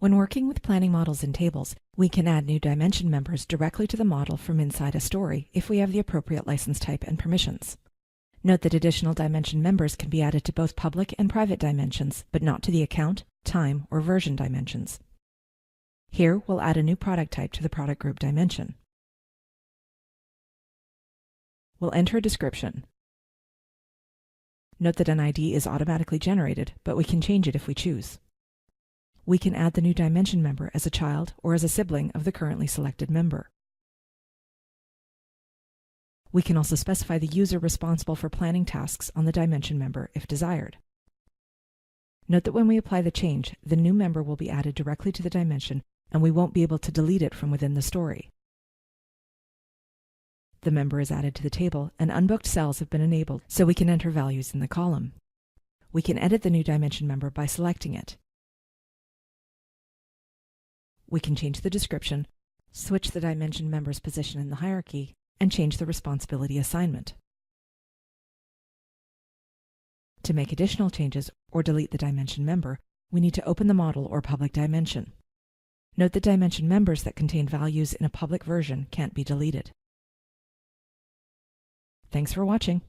When working with planning models and tables, we can add new dimension members directly to the model from inside a story if we have the appropriate license type and permissions. Note that additional dimension members can be added to both public and private dimensions, but not to the account, time, or version dimensions. Here, we'll add a new product type to the product group dimension. We'll enter a description. Note that an ID is automatically generated, but we can change it if we choose. We can add the new dimension member as a child or as a sibling of the currently selected member. We can also specify the user responsible for planning tasks on the dimension member if desired. Note that when we apply the change, the new member will be added directly to the dimension and we won't be able to delete it from within the story. The member is added to the table and unbooked cells have been enabled so we can enter values in the column. We can edit the new dimension member by selecting it. We can change the description, switch the dimension member's position in the hierarchy, and change the responsibility assignment. To make additional changes or delete the dimension member, we need to open the model or public dimension. Note that dimension members that contain values in a public version can't be deleted. Thanks for watching.